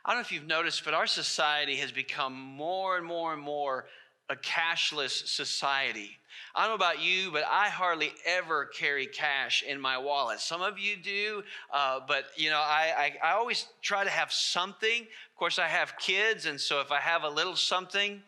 I don't know if you've noticed, but our society has become more and more and more a cashless society. I don't know about you, but I hardly ever carry cash in my wallet. Some of you do, but I always try to have something. Of course, I have kids, and so if I have a little something,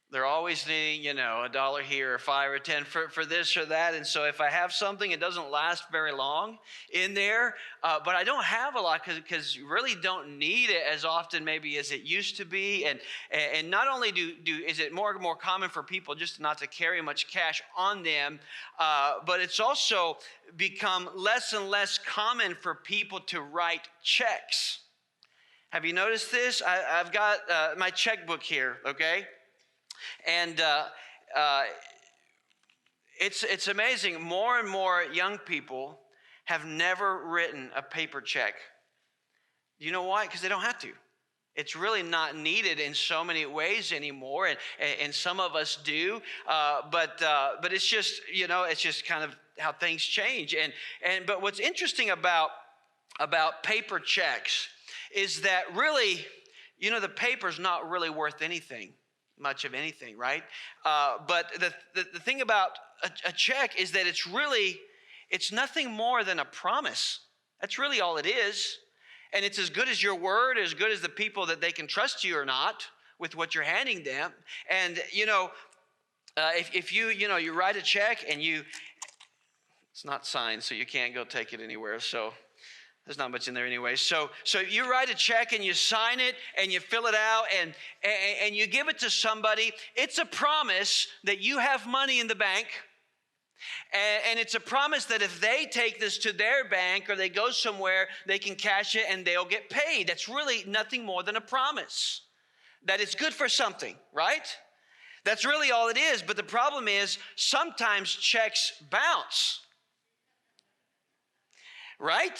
they're always needing, $1 here or 5 or 10 for this or that. And so if I have something, it doesn't last very long in there. But I don't have a lot because you really don't need it as often maybe as it used to be. And not only is it more and more common for people just not to carry much cash on them, but it's also become less and less common for people to write checks. Have you noticed this? I've got my checkbook here, okay? And it's amazing. More and more young people have never written a paper check. You know why? Because they don't have to. It's really not needed in so many ways anymore, and some of us do. But it's just it's just kind of how things change. But what's interesting about paper checks is that really, the paper's not really worth anything. Much of anything, right? But the thing about a check is that it's nothing more than a promise. That's really all it is. And it's as good as your word, as good as the people that they can trust you or not with what you're handing them. And, if you write a check and it's not signed, so you can't go take it anywhere. So there's not much in there anyway. So you write a check and you sign it and you fill it out and you give it to somebody. It's a promise that you have money in the bank. And it's a promise that if they take this to their bank or they go somewhere, they can cash it and they'll get paid. That's really nothing more than a promise that it's good for something, right? That's really all it is. But the problem is sometimes checks bounce, right?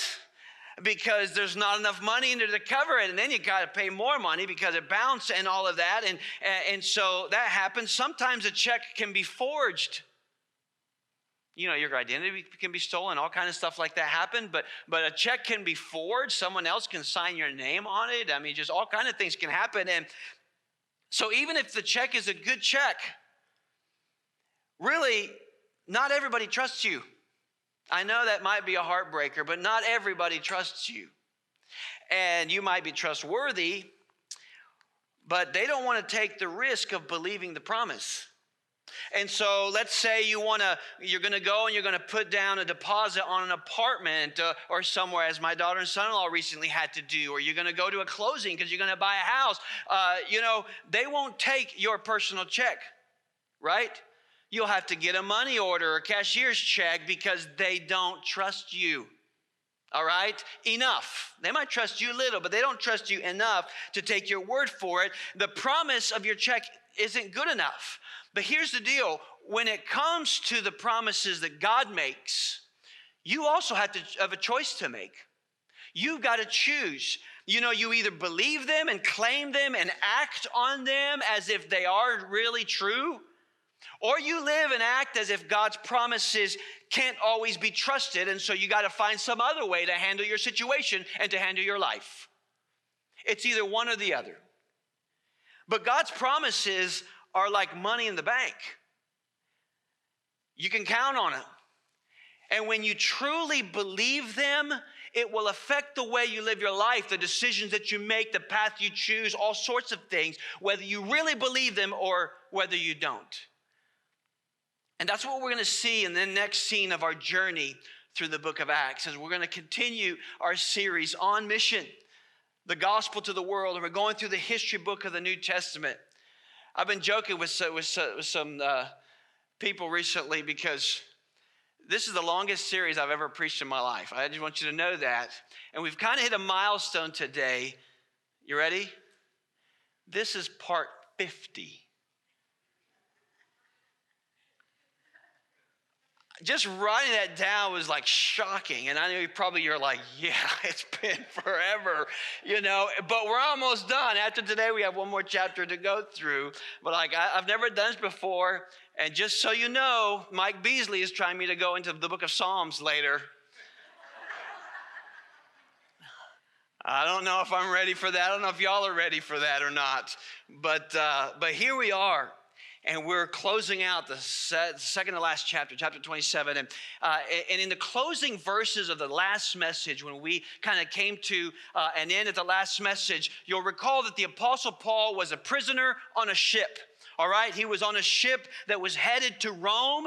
Because there's not enough money in there to cover it, and then you got to pay more money because it bounced and all of that, and so that happens. Sometimes a check can be forged. Your identity can be stolen, all kind of stuff like that happen, but a check can be forged. Someone else can sign your name on it. I mean, just all kind of things can happen. And so even if the check is a good check, really, not everybody trusts you. I know that might be a heartbreaker, but not everybody trusts you. And you might be trustworthy, but they don't want to take the risk of believing the promise. And so let's say you're going to go and you're going to put down a deposit on an apartment or somewhere, as my daughter and son-in-law recently had to do, or you're going to go to a closing because you're going to buy a house. They won't take your personal check, right? You'll have to get a money order or cashier's check because they don't trust you. All right? Enough. They might trust you a little, but they don't trust you enough to take your word for it. The promise of your check isn't good enough. But here's the deal. When it comes to the promises that God makes, you also have a choice to make. You've got to choose. You either believe them and claim them and act on them as if they are really true, or you live and act as if God's promises can't always be trusted, and so you got to find some other way to handle your situation and to handle your life. It's either one or the other. But God's promises are like money in the bank. You can count on it. And when you truly believe them, it will affect the way you live your life, the decisions that you make, the path you choose, all sorts of things, whether you really believe them or whether you don't. And that's what we're going to see in the next scene of our journey through the book of Acts, as we're going to continue our series on mission, the gospel to the world, and we're going through the history book of the New Testament. I've been joking with some people recently because this is the longest series I've ever preached in my life. I just want you to know that. And we've kind of hit a milestone today. You ready? This is part 50. Just writing that down was like shocking. And I know you're like, yeah, it's been forever, but we're almost done. After today, we have one more chapter to go through. But I've never done this before. And just so you know, Mike Beasley is trying me to go into the book of Psalms later. I don't know if I'm ready for that. I don't know if y'all are ready for that or not. But here we are. And we're closing out the second to last chapter, chapter 27. And in the closing verses of the last message, when we kind of came to an end at the last message, you'll recall that the Apostle Paul was a prisoner on a ship. All right, he was on a ship that was headed to Rome,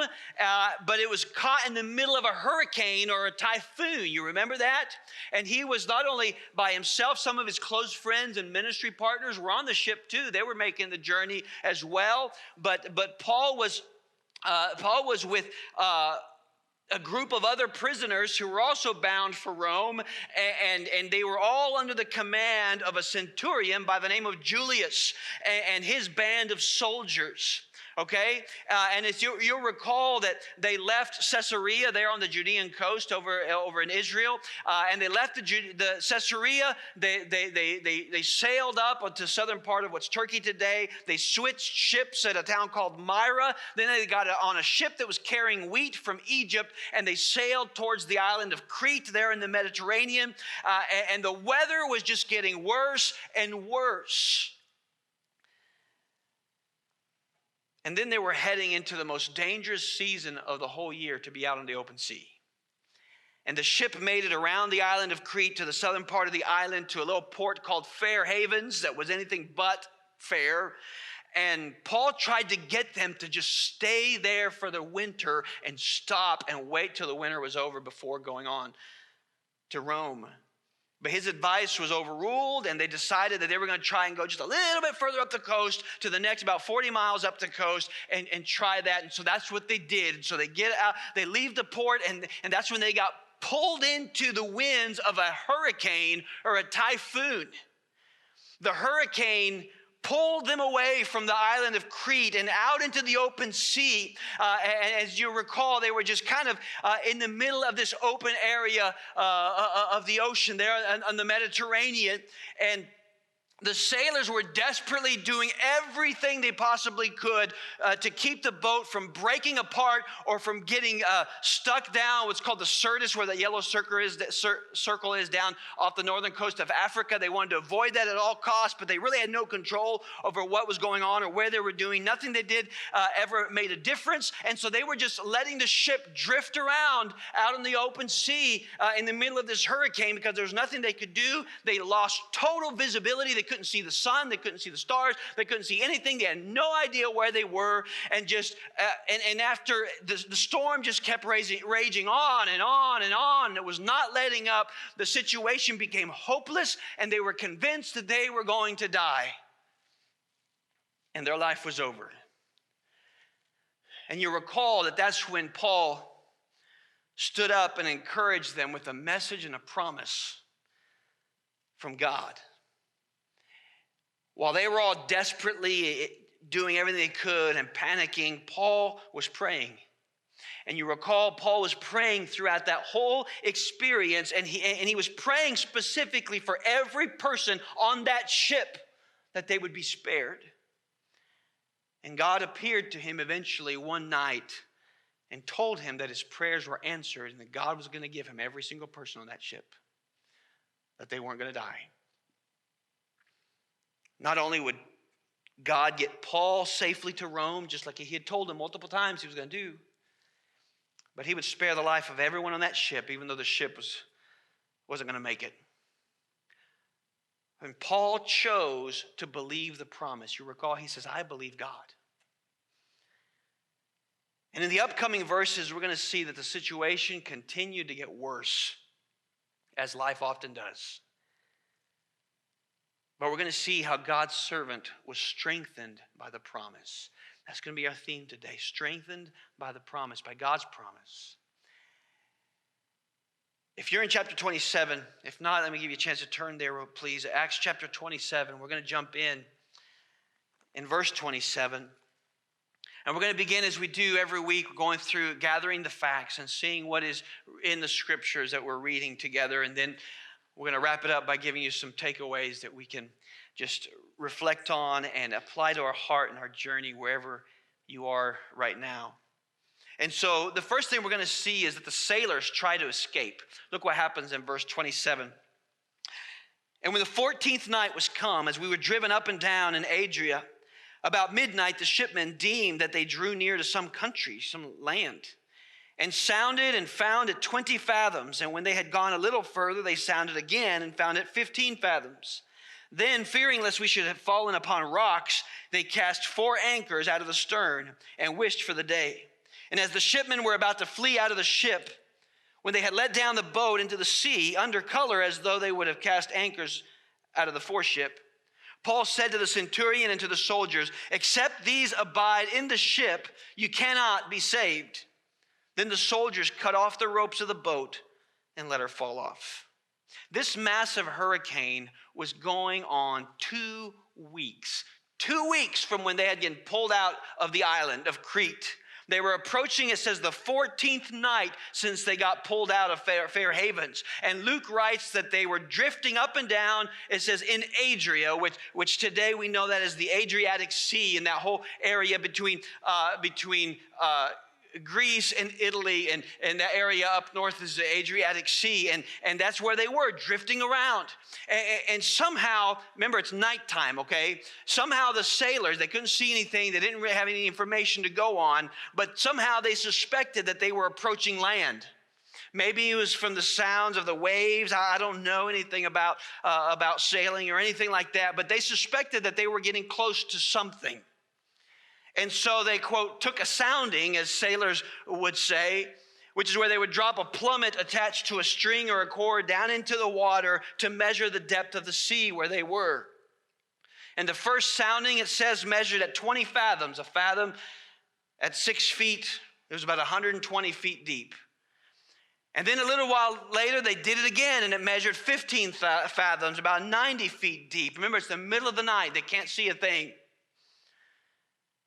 but it was caught in the middle of a hurricane or a typhoon. You remember that? And he was not only by himself, some of his close friends and ministry partners were on the ship too. They were making the journey as well. But Paul was with a group of other prisoners who were also bound for Rome, and they were all under the command of a centurion by the name of Julius and his band of soldiers. Okay, and as you'll recall that they left Caesarea there on the Judean coast over in Israel, and they left the Caesarea. They sailed up to southern part of what's Turkey today. They switched ships at a town called Myra. Then they got on a ship that was carrying wheat from Egypt, and they sailed towards the island of Crete there in the Mediterranean. And the weather was just getting worse and worse. And then they were heading into the most dangerous season of the whole year to be out on the open sea. And the ship made it around the island of Crete to the southern part of the island to a little port called Fair Havens that was anything but fair. And Paul tried to get them to just stay there for the winter and stop and wait till the winter was over before going on to Rome. But his advice was overruled, and they decided that they were going to try and go just a little bit further up the coast to the next about 40 miles up the coast and try that. And so that's what they did. And so they get out, they leave the port, and that's when they got pulled into the winds of a hurricane or a typhoon. The hurricane pulled them away from the island of Crete and out into the open sea. And as you recall, they were just kind of in the middle of this open area of the ocean there on the Mediterranean. And the sailors were desperately doing everything they possibly could to keep the boat from breaking apart or from getting stuck down what's called the Sirtis, where that yellow circle is down off the northern coast of Africa. They wanted to avoid that at all costs, but they really had no control over what was going on or where they were doing. Nothing they did ever made a difference. And so they were just letting the ship drift around out in the open sea in the middle of this hurricane because there was nothing they could do. They lost total visibility. They couldn't see the sun. They couldn't see the stars. They couldn't see anything. They had no idea where they were. And just and after the storm just kept raging on and on and on. It was not letting up. The situation became hopeless, and they were convinced that they were going to die. And their life was over. And you recall that that's when Paul stood up and encouraged them with a message and a promise from God. While they were all desperately doing everything they could and panicking, Paul was praying. And you recall Paul was praying throughout that whole experience, and he was praying specifically for every person on that ship that they would be spared. And God appeared to him eventually one night and told him that his prayers were answered and that God was going to give him every single person on that ship, that they weren't going to die. Not only would God get Paul safely to Rome, just like he had told him multiple times he was going to do, but he would spare the life of everyone on that ship, even though the ship wasn't going to make it. And Paul chose to believe the promise. You recall, he says, I believe God. And in the upcoming verses, we're going to see that the situation continued to get worse, as life often does. But we're going to see how God's servant was strengthened by the promise. That's going to be our theme today. Strengthened by the promise, by God's promise. If you're in chapter 27, if not, let me give you a chance to turn there, please. Acts chapter 27. We're going to jump in verse 27. And we're going to begin as we do every week, going through gathering the facts and seeing what is in the scriptures that we're reading together. And then we're going to wrap it up by giving you some takeaways that we can just reflect on and apply to our heart and our journey wherever you are right now. And so the first thing we're going to see is that the sailors try to escape. Look what happens in verse 27. And when the 14th night was come, as we were driven up and down in Adria, about midnight the shipmen deemed that they drew near to some country, some land, and sounded and found it 20 fathoms. And when they had gone a little further, they sounded again and found it 15 fathoms. Then, fearing lest we should have fallen upon rocks, they cast 4 anchors out of the stern and wished for the day. And as the shipmen were about to flee out of the ship, when they had let down the boat into the sea, under color as though they would have cast anchors out of the foreship, Paul said to the centurion and to the soldiers, "Except these abide in the ship, you cannot be saved." Then the soldiers cut off the ropes of the boat and let her fall off. This massive hurricane was going on 2 weeks. 2 weeks from when they had been pulled out of the island of Crete. They were approaching, it says, the 14th night since they got pulled out of Fair Havens. And Luke writes that they were drifting up and down, it says, in Adria, which today we know that as the Adriatic Sea, and that whole area between Greece and Italy, and that area up north is the Adriatic Sea, and that's where they were, drifting around. And somehow, remember, it's nighttime, okay? Somehow the sailors, they couldn't see anything, they didn't really have any information to go on, but somehow they suspected that they were approaching land. Maybe it was from the sounds of the waves. I don't know anything about sailing or anything like that, but they suspected that they were getting close to something. And so they, quote, took a sounding, as sailors would say, which is where they would drop a plummet attached to a string or a cord down into the water to measure the depth of the sea where they were. And the first sounding, it says, measured at 20 fathoms. A fathom at 6 feet, it was about 120 feet deep. And then a little while later, they did it again, and it measured 15 fathoms, about 90 feet deep. Remember, it's the middle of the night. They can't see a thing.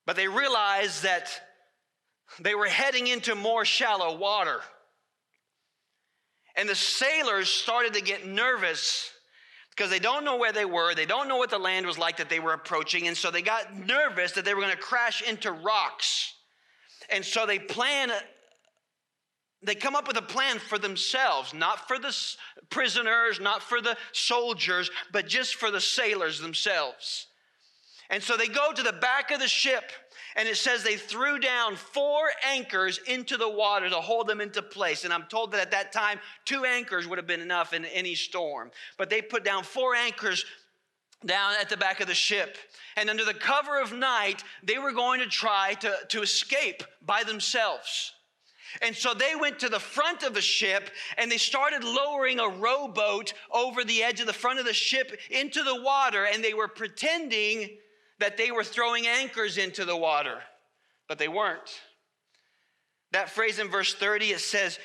But they realized that they were heading into more shallow water. And the sailors started to get nervous because they don't know where they were. They don't know what the land was like that they were approaching. And so they got nervous that they were going to crash into rocks. And so they come up with a plan for themselves, not for the prisoners, not for the soldiers, but just for the sailors themselves. And so they go to the back of the ship, and it says they threw down 4 anchors into the water to hold them into place. And I'm told that at that time, 2 anchors would have been enough in any storm. But they put down 4 anchors down at the back of the ship. And under the cover of night, they were going to try to escape by themselves. And so they went to the front of the ship, and they started lowering a rowboat over the edge of the front of the ship into the water, and they were pretending that they were throwing anchors into the water, but they weren't. That phrase in verse 30, it says,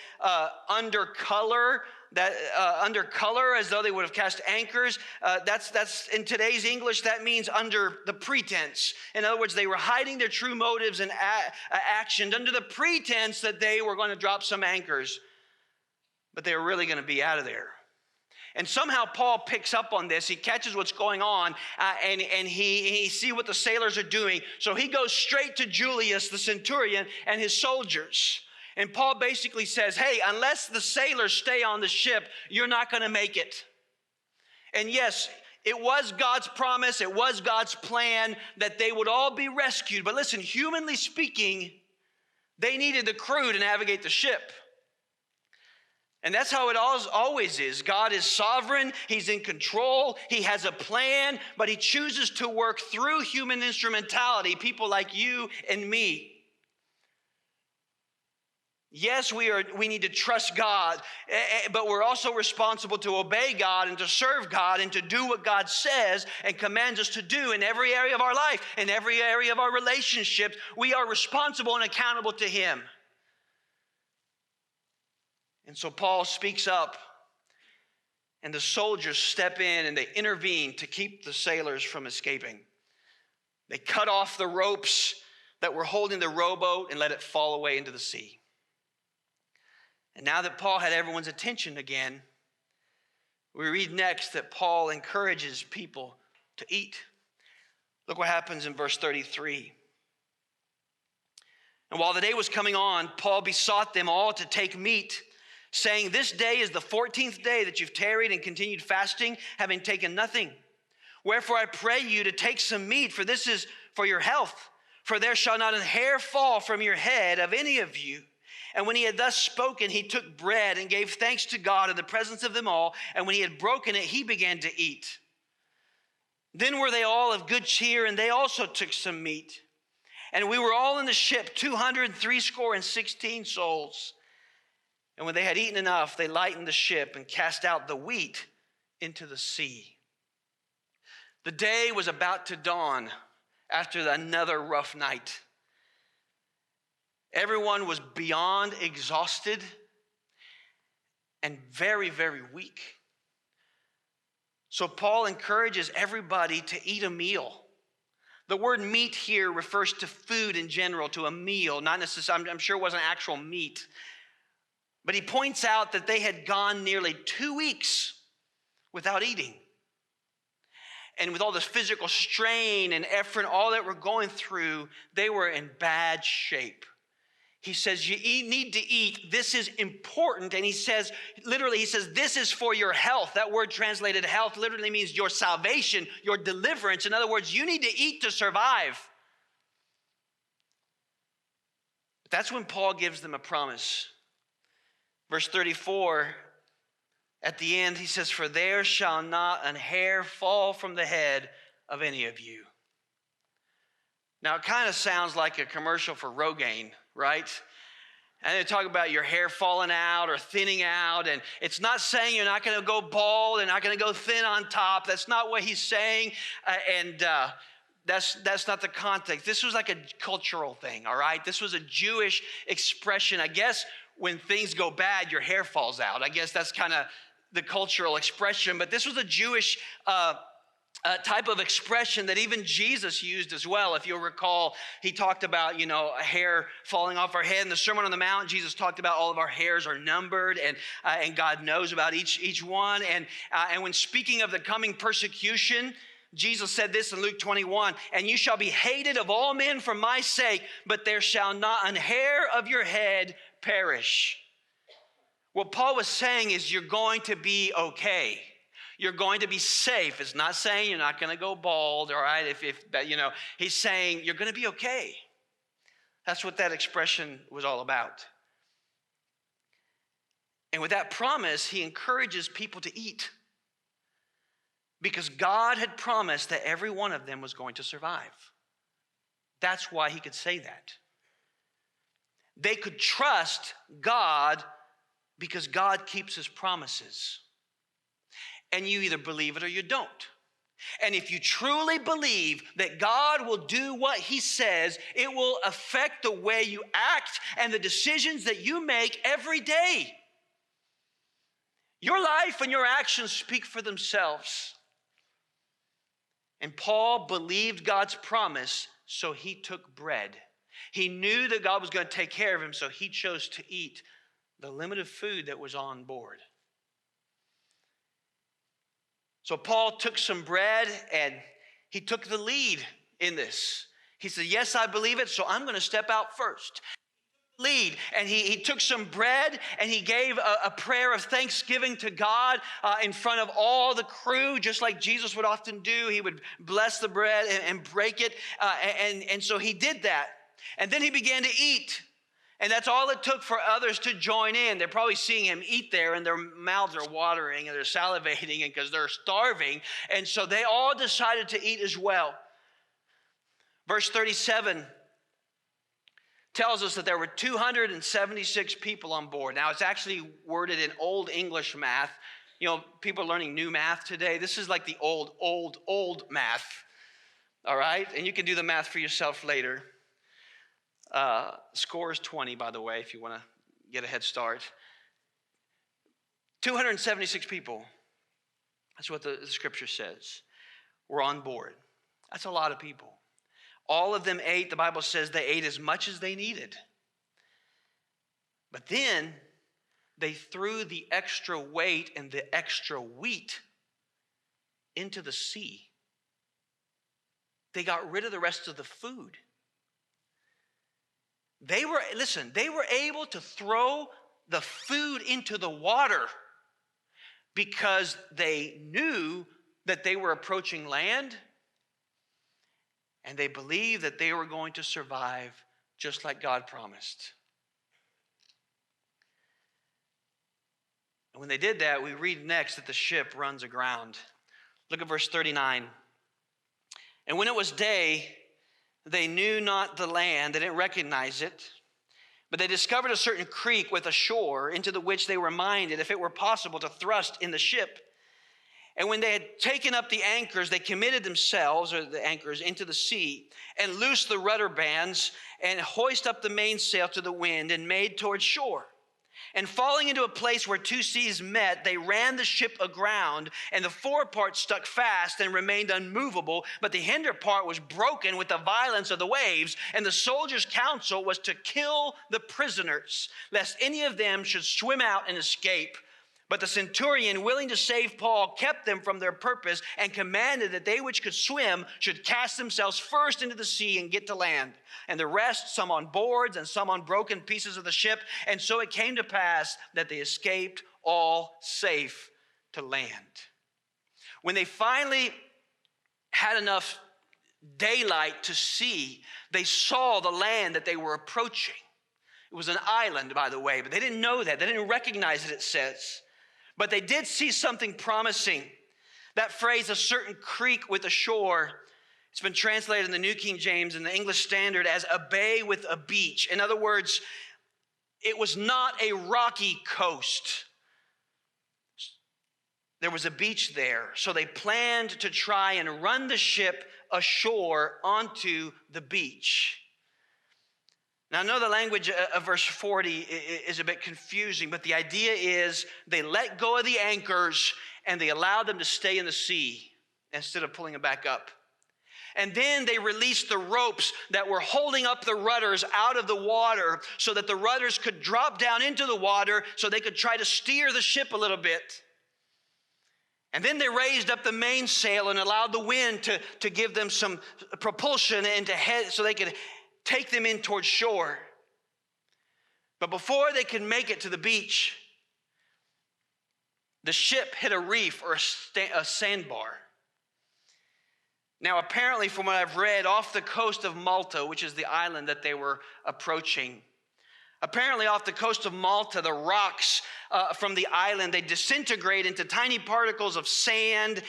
under color, as though they would have cast anchors. That's in today's English, that means under the pretense. In other words, they were hiding their true motives and actions under the pretense that they were going to drop some anchors, but they were really going to be out of there. And somehow Paul picks up on this. He catches what's going on, and he sees what the sailors are doing. So he goes straight to Julius, the centurion, and his soldiers. And Paul basically says, hey, unless the sailors stay on the ship, you're not going to make it. And yes, it was God's promise, it was God's plan that they would all be rescued. But listen, humanly speaking, they needed the crew to navigate the ship. And that's how it always is. God is sovereign. He's in control. He has a plan, but he chooses to work through human instrumentality, people like you and me. Yes, we need to trust God, but we're also responsible to obey God and to serve God and to do what God says and commands us to do in every area of our life, in every area of our relationships. We are responsible and accountable to him. And so Paul speaks up, and the soldiers step in and they intervene to keep the sailors from escaping. They cut off the ropes that were holding the rowboat and let it fall away into the sea. And now that Paul had everyone's attention again, we read next that Paul encourages people to eat. Look what happens in verse 33. And while the day was coming on, Paul besought them all to take meat, saying, "This day is the 14th day that you've tarried and continued fasting, having taken nothing. Wherefore I pray you to take some meat, for this is for your health. For there shall not a hair fall from your head of any of you." And when he had thus spoken, he took bread and gave thanks to God in the presence of them all. And when he had broken it, he began to eat. Then were they all of good cheer, and they also took some meat. And we were all in the ship, 216 souls. And when they had eaten enough, they lightened the ship and cast out the wheat into the sea. The day was about to dawn after another rough night. Everyone was beyond exhausted and very, very weak. So Paul encourages everybody to eat a meal. The word meat here refers to food in general, to a meal, not necessarily, I'm sure it wasn't actual meat. But he points out that they had gone nearly 2 weeks without eating. And with all this physical strain and effort, all that we're going through, they were in bad shape. He says, you need to eat. This is important. And he says, literally, he says, this is for your health. That word translated health literally means your salvation, your deliverance. In other words, you need to eat to survive. But that's when Paul gives them a promise. Verse 34, at the end, he says, "For there shall not an hair fall from the head of any of you." Now, it kind of sounds like a commercial for Rogaine, right? And they talk about your hair falling out or thinning out. And it's not saying you're not going to go bald and not going to go thin on top. That's not what he's saying. That's not the context. This was like a cultural thing, all right? This was a Jewish expression. I guess when things go bad, your hair falls out. I guess that's kind of the cultural expression. But this was a Jewish type of expression that even Jesus used as well. If you'll recall, he talked about, a hair falling off our head. In the Sermon on the Mount, Jesus talked about all of our hairs are numbered, and God knows about each one. And when speaking of the coming persecution, Jesus said this in Luke 21, "And you shall be hated of all men for my sake, but there shall not an hair of your head perish." What Paul was saying is you're going to be okay. You're going to be safe. It's not saying you're not going to go bald, all right? He's saying you're going to be okay. That's what that expression was all about. And with that promise, he encourages people to eat, because God had promised that every one of them was going to survive. That's why he could say that. They could trust God because God keeps his promises. And you either believe it or you don't. And if you truly believe that God will do what he says, it will affect the way you act and the decisions that you make every day. Your life and your actions speak for themselves. And Paul believed God's promise, so he took bread. He knew that God was going to take care of him, so he chose to eat the limited food that was on board. So Paul took some bread and he took the lead in this. He said, yes, I believe it, so I'm going to step out first. Lead. And he took some bread and he gave a prayer of thanksgiving to God in front of all the crew, just like Jesus would often do. He would bless the bread and break it. And so he did that. And then he began to eat. And that's all it took for others to join in. They're probably seeing him eat there and their mouths are watering and they're salivating because they're starving. And so they all decided to eat as well. Verse 37 tells us that there were 276 people on board. Now, it's actually worded in Old English math. People are learning new math today. This is like the old math. All right? And you can do the math for yourself later. Score is 20, by the way, if you want to get a head start. 276 people. That's what the scripture says. Were on board. That's a lot of people. All of them ate. The Bible says they ate as much as they needed. But then they threw the extra weight and the extra wheat into the sea. They got rid of the rest of the food. They were able to throw the food into the water because they knew that they were approaching land, and they believed that they were going to survive just like God promised. And when they did that, we read next that the ship runs aground. Look at verse 39. And when it was day, they knew not the land, they didn't recognize it, but they discovered a certain creek with a shore, into the which they were minded, if it were possible, to thrust in the ship. And when they had taken up the anchors, they committed themselves, or the anchors, into the sea, and loosed the rudder bands, and hoist up the mainsail to the wind, and made toward shore. And falling into a place where two seas met, they ran the ship aground, and the forepart stuck fast and remained unmovable, but the hinder part was broken with the violence of the waves. And the soldiers' counsel was to kill the prisoners, lest any of them should swim out and escape. But the centurion, willing to save Paul, kept them from their purpose, and commanded that they which could swim should cast themselves first into the sea and get to land, and the rest, some on boards and some on broken pieces of the ship. And so it came to pass that they escaped all safe to land. When they finally had enough daylight to see, they saw the land that they were approaching. It was an island, by the way, but they didn't know that. They didn't recognize it, it says. But they did see something promising. That phrase, a certain creek with a shore, it's been translated in the New King James and the English Standard as a bay with a beach. In other words, it was not a rocky coast. There was a beach there. So they planned to try and run the ship ashore onto the beach. Now, I know the language of verse 40 is a bit confusing, but the idea is they let go of the anchors and they allowed them to stay in the sea instead of pulling them back up. And then they released the ropes that were holding up the rudders out of the water so that the rudders could drop down into the water so they could try to steer the ship a little bit. And then they raised up the mainsail and allowed the wind to give them some propulsion and to head so they could take them in towards shore. But before they could make it to the beach, the ship hit a reef or a sandbar. Now, apparently, from what I've read, off the coast of Malta, which is the island that they were approaching, apparently off the coast of Malta, the rocks from the island, they disintegrate into tiny particles of sand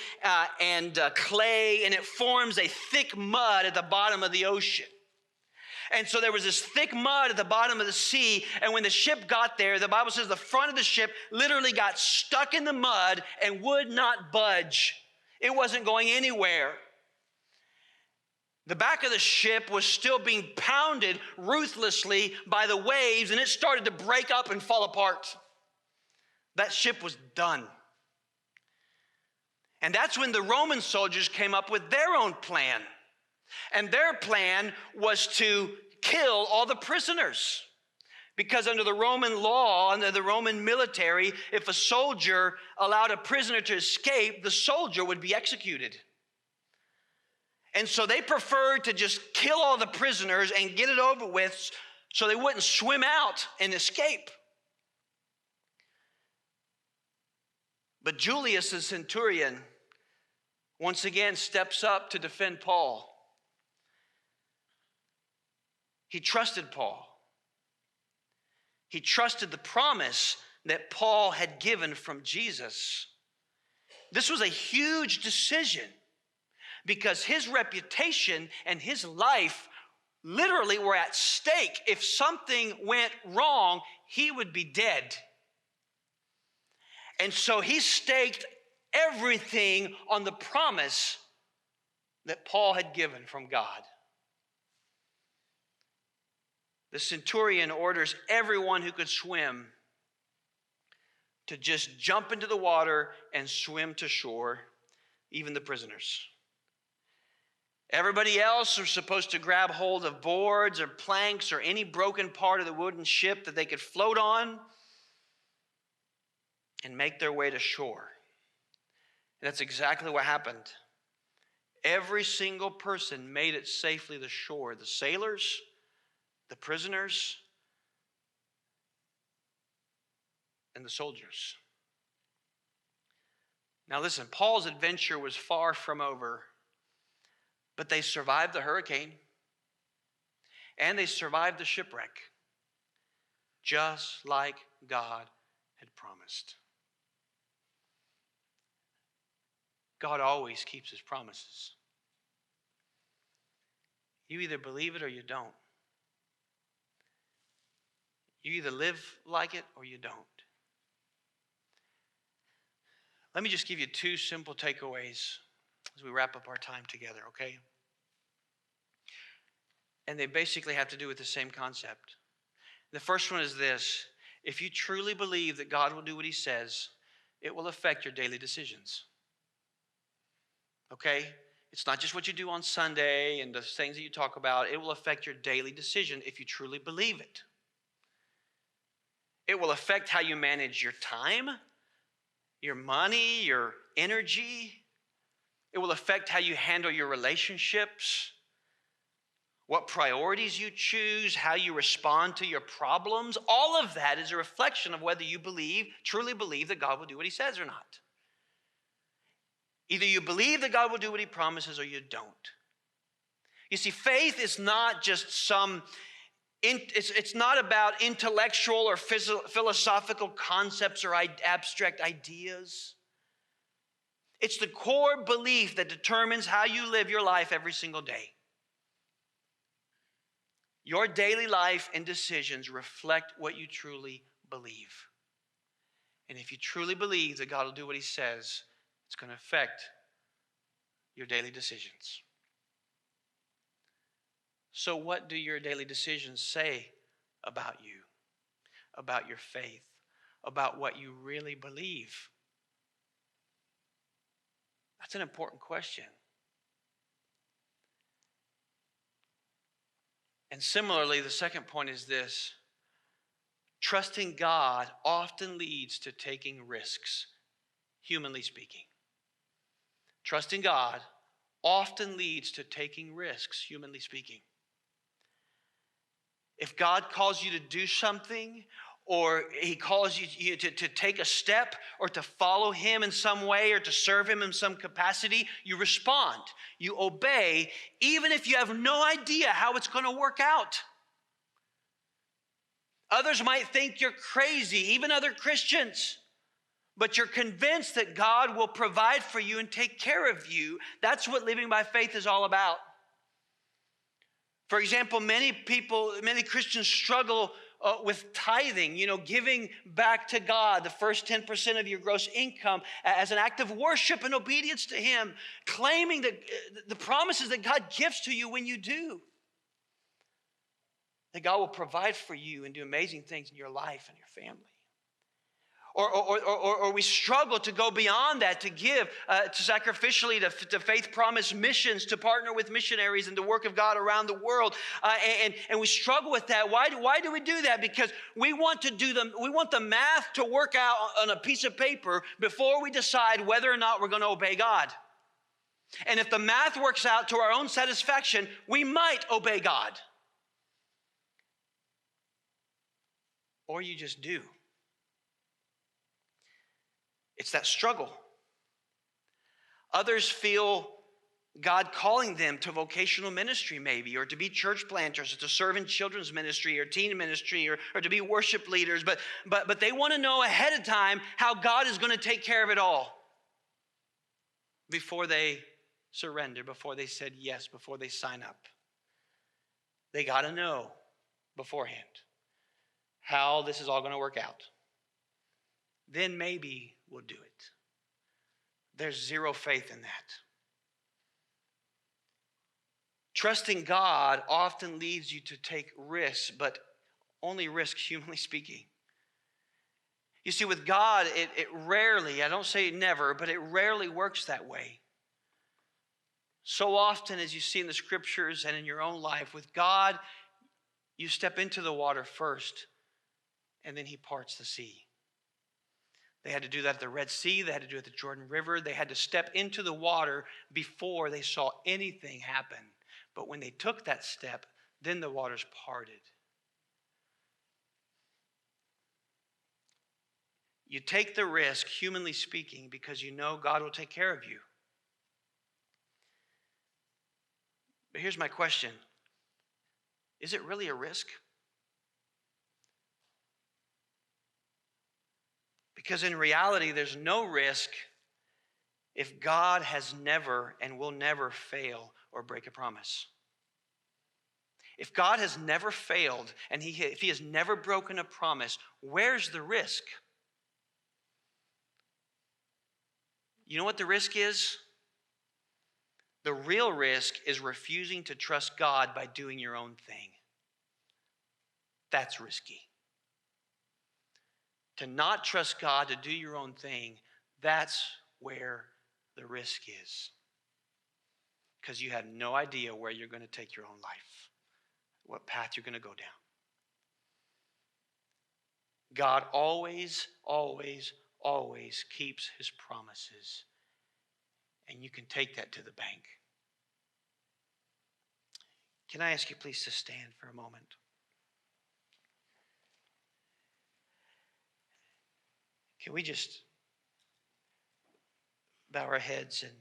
and clay, and it forms a thick mud at the bottom of the ocean. And so there was this thick mud at the bottom of the sea, and when the ship got there, the Bible says the front of the ship literally got stuck in the mud and would not budge. It wasn't going anywhere. The back of the ship was still being pounded ruthlessly by the waves, and it started to break up and fall apart. That ship was done. And that's when the Roman soldiers came up with their own plan. And their plan was to kill all the prisoners. Because under the Roman law, under the Roman military, if a soldier allowed a prisoner to escape, the soldier would be executed. And so they preferred to just kill all the prisoners and get it over with so they wouldn't swim out and escape. But Julius, the centurion, once again steps up to defend Paul. He trusted Paul. He trusted the promise that Paul had given from Jesus. This was a huge decision because his reputation and his life literally were at stake. If something went wrong, he would be dead. And so he staked everything on the promise that Paul had given from God. The centurion orders everyone who could swim to just jump into the water and swim to shore, even the prisoners. Everybody else was supposed to grab hold of boards or planks or any broken part of the wooden ship that they could float on and make their way to shore. And that's exactly what happened. Every single person made it safely to shore. The sailors, the prisoners, and the soldiers. Now listen, Paul's adventure was far from over, but they survived the hurricane and they survived the shipwreck, just like God had promised. God always keeps his promises. You either believe it or you don't. You either live like it or you don't. Let me just give you two simple takeaways as we wrap up our time together, okay? And they basically have to do with the same concept. The first one is this: if you truly believe that God will do what he says, it will affect your daily decisions. Okay? It's not just what you do on Sunday and the things that you talk about. It will affect your daily decision if you truly believe it. It will affect how you manage your time, your money, your energy. It will affect how you handle your relationships, what priorities you choose, how you respond to your problems. All of that is a reflection of whether you truly believe that God will do what he says or not. Either you believe that God will do what he promises or you don't. You see, faith is not just it's not about intellectual or philosophical concepts or abstract ideas. It's the core belief that determines how you live your life every single day. Your daily life and decisions reflect what you truly believe. And if you truly believe that God will do what he says, it's going to affect your daily decisions. So what do your daily decisions say about you, about your faith, about what you really believe? That's an important question. And similarly, the second point is this: trusting God often leads to taking risks, humanly speaking. Trusting God often leads to taking risks, humanly speaking. If God calls you to do something, or he calls you to take a step, or to follow him in some way, or to serve him in some capacity, you respond. You obey, even if you have no idea how it's going to work out. Others might think you're crazy, even other Christians, but you're convinced that God will provide for you and take care of you. That's what living by faith is all about. For example, many Christians struggle with tithing, giving back to God the first 10% of your gross income as an act of worship and obedience to him, claiming that the promises that God gives to you when you do, that God will provide for you and do amazing things in your life and your family. Or we struggle to go beyond that, to give to sacrificially to Faith Promise Missions, to partner with missionaries in the work of God around the world. And we struggle with that. Why do we do that? Because we want the math to work out on a piece of paper before we decide whether or not we're going to obey God. And if the math works out to our own satisfaction, we might obey God. Or you just do. It's that struggle. Others feel God calling them to vocational ministry maybe, or to be church planters, or to serve in children's ministry or teen ministry, or to be worship leaders. But they want to know ahead of time how God is going to take care of it all before they surrender, before they said yes, before they sign up. They got to know beforehand how this is all going to work out. Then maybe we'll do it. There's zero faith in that. Trusting God often leads you to take risks, but only risks humanly speaking. You see, with God, it rarely, I don't say never, but it rarely works that way. So often, as you see in the scriptures and in your own life, with God, you step into the water first, and then he parts the sea. They had to do that at the Red Sea. They had to do it at the Jordan River. They had to step into the water before they saw anything happen. But when they took that step, then the waters parted. You take the risk, humanly speaking, because you know God will take care of you. But here's my question. Is it really a risk? Because in reality, there's no risk if God has never and will never fail or break a promise. If God has never failed and if he has never broken a promise, where's the risk? You know what the risk is? The real risk is refusing to trust God by doing your own thing. That's risky. To not trust God, to do your own thing, that's where the risk is. Because you have no idea where you're going to take your own life, what path you're going to go down. God always, always, always keeps his promises. And you can take that to the bank. Can I ask you please to stand for a moment? Can we just bow our heads and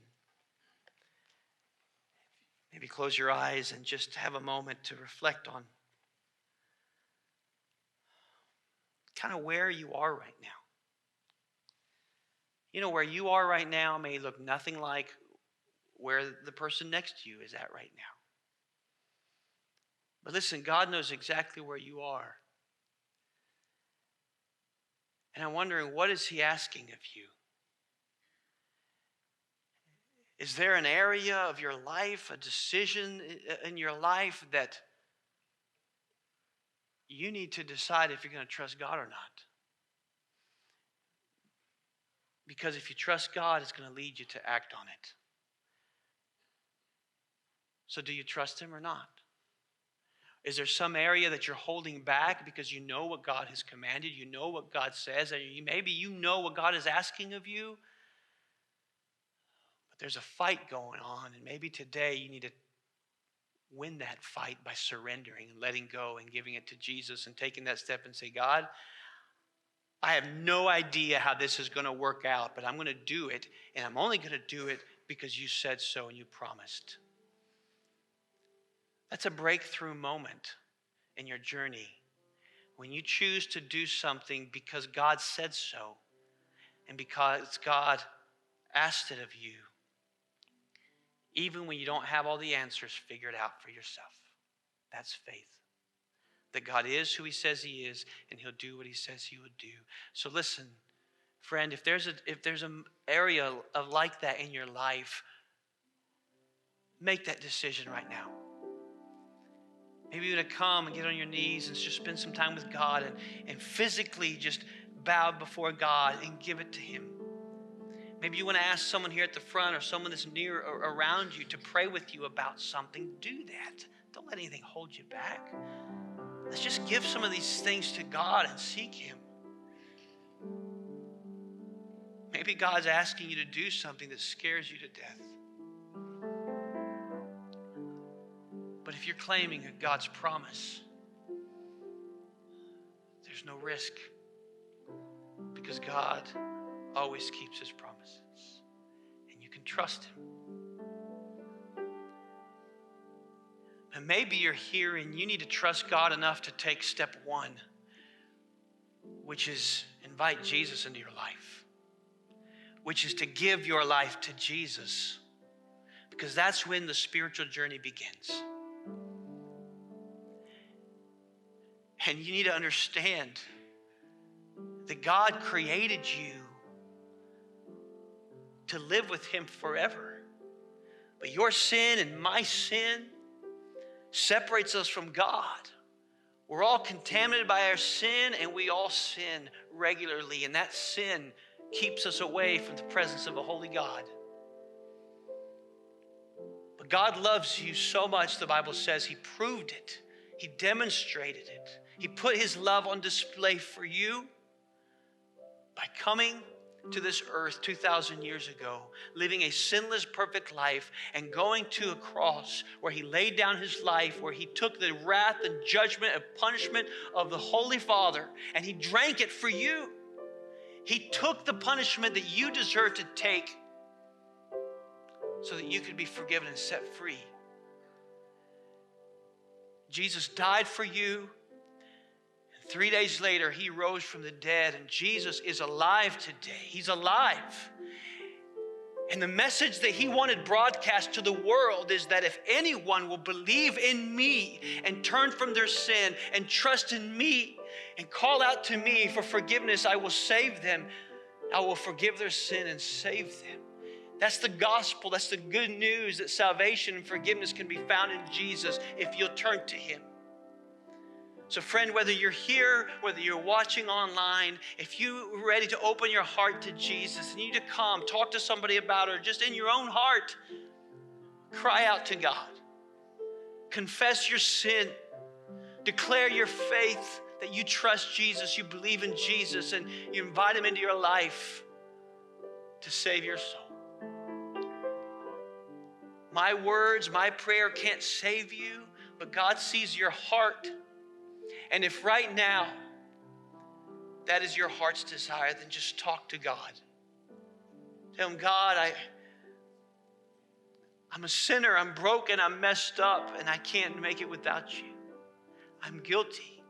maybe close your eyes and just have a moment to reflect on kind of where you are right now. You know, where you are right now may look nothing like where the person next to you is at right now. But listen, God knows exactly where you are. And I'm wondering, what is he asking of you? Is there an area of your life, a decision in your life that you need to decide if you're going to trust God or not? Because if you trust God, it's going to lead you to act on it. So do you trust him or not? Is there some area that you're holding back because you know what God has commanded, you know what God says, and maybe you know what God is asking of you, but there's a fight going on, and maybe today you need to win that fight by surrendering and letting go and giving it to Jesus and taking that step and say, God, I have no idea how this is going to work out, but I'm going to do it, and I'm only going to do it because you said so and you promised. That's a breakthrough moment in your journey. When you choose to do something because God said so and because God asked it of you, even when you don't have all the answers figured out for yourself. That's faith. That God is who he says he is and he'll do what he says he would do. So listen, friend, if there's an area of like that in your life, make that decision right now. Maybe you're going to come and get on your knees and just spend some time with God and physically just bow before God and give it to him. Maybe you want to ask someone here at the front or someone that's near or around you to pray with you about something. Do that. Don't let anything hold you back. Let's just give some of these things to God and seek him. Maybe God's asking you to do something that scares you to death. But if you're claiming God's promise, there's no risk because God always keeps his promises and you can trust him. And maybe you're here and you need to trust God enough to take step one, which is invite Jesus into your life, which is to give your life to Jesus, because that's when the spiritual journey begins. And you need to understand that God created you to live with him forever. But your sin and my sin separates us from God. We're all contaminated by our sin, and we all sin regularly. And that sin keeps us away from the presence of a holy God. But God loves you so much, the Bible says, he proved it. He demonstrated it. He put his love on display for you by coming to this earth 2,000 years ago, living a sinless, perfect life, and going to a cross where he laid down his life, where he took the wrath and judgment and punishment of the Holy Father, and he drank it for you. He took the punishment that you deserve to take so that you could be forgiven and set free. Jesus died for you. And 3 days later, he rose from the dead. And Jesus is alive today. He's alive. And the message that he wanted broadcast to the world is that if anyone will believe in me and turn from their sin and trust in me and call out to me for forgiveness, I will save them. I will forgive their sin and save them. That's the gospel. That's the good news that salvation and forgiveness can be found in Jesus if you'll turn to him. So friend, whether you're here, whether you're watching online, if you're ready to open your heart to Jesus and you need to come, talk to somebody about it, or just in your own heart, cry out to God. Confess your sin. Declare your faith that you trust Jesus, you believe in Jesus, and you invite him into your life to save your soul. My words, my prayer can't save you, but God sees your heart. And if right now that is your heart's desire, then just talk to God. Tell him, God, I'm a sinner, I'm broken, I'm messed up, and I can't make it without you. I'm guilty.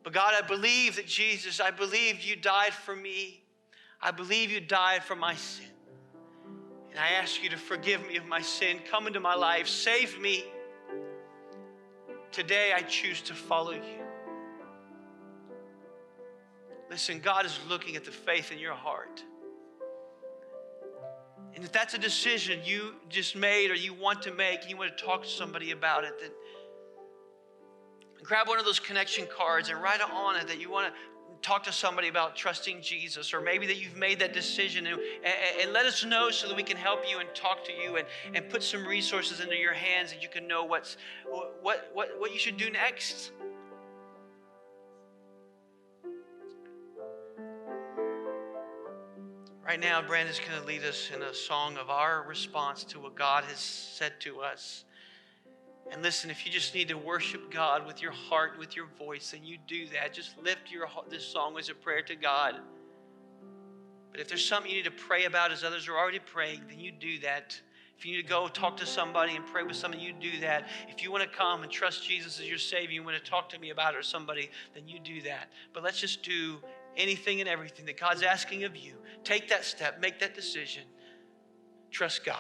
But God, I believe that Jesus, I believe you died for me. I believe you died for my sin. And I ask you to forgive me of my sin. Come into my life, save me. Today I choose to follow you. Listen, God is looking at the faith in your heart. And if that's a decision you just made or you want to make, and you want to talk to somebody about it, then grab one of those connection cards and write on it that you want to talk to somebody about trusting Jesus, or maybe that you've made that decision, and let us know so that we can help you and talk to you and put some resources into your hands that you can know what you should do next. Right now, Brandon's going to lead us in a song of our response to what God has said to us. And listen, if you just need to worship God with your heart, with your voice, then you do that. Just lift this song as a prayer to God. But if there's something you need to pray about as others are already praying, then you do that. If you need to go talk to somebody and pray with somebody, you do that. If you want to come and trust Jesus as your Savior, you want to talk to me about it or somebody, then you do that. But let's just do anything and everything that God's asking of you. Take that step, make that decision. Trust God.